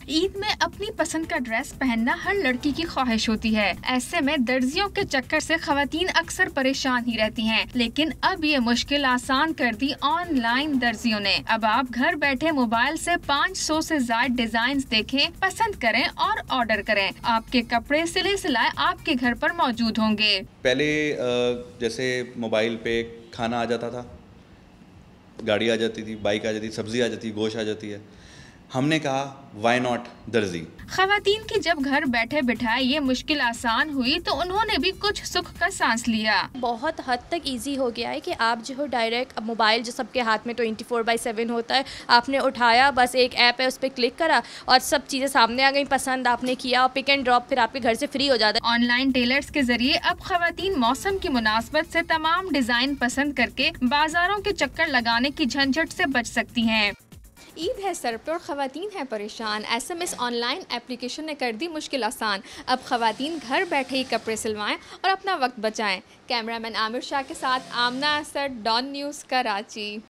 ईद में अपनी पसंद का ड्रेस पहनना हर लड़की की ख्वाहिश होती है। ऐसे में दर्जियों के चक्कर से खवातीन अक्सर परेशान ही रहती हैं। लेकिन अब ये मुश्किल आसान कर दी ऑनलाइन दर्जियों ने। अब आप घर बैठे मोबाइल से 500 से ज्यादा डिजाइन देखें, पसंद करें और ऑर्डर करें। आपके कपड़े सिले सिलाए आपके घर पर मौजूद होंगे। पहले जैसे मोबाइल पे खाना आ जाता था, गाड़ी आ जाती थी, बाइक आ जाती, सब्जी आ जाती, गोश्त आ जाती है। हमने कहा व्हाई नॉट दर्जी। खवातीन की जब घर बैठे बिठाए ये मुश्किल आसान हुई तो उन्होंने भी कुछ सुख का सांस लिया। बहुत हद तक इजी हो गया है कि आप जो हो डायरेक्ट मोबाइल जो सबके हाथ में 24/7 होता है, आपने उठाया, बस एक ऐप है उस पर क्लिक करा और सब चीज़ें सामने आ गई, पसंद आपने किया और पिक एंड ड्रॉप फिर आपके घर से फ्री हो जाता है। ऑनलाइन टेलर्स के जरिए अब खवातीन मौसम की मुनासबत से तमाम डिजाइन पसंद करके बाजारों के चक्कर लगाने की झंझट से बच सकती हैं। ईद है सर पे और ख़वातीन हैं परेशान। SMS ऑनलाइन एप्लीकेशन ने कर दी मुश्किल आसान। अब ख़वातीन घर बैठे ही कपड़े सिलवाएं और अपना वक्त बचाएं। कैमरामैन आमिर शाह के साथ आमना असद, डॉन न्यूज़, कराची।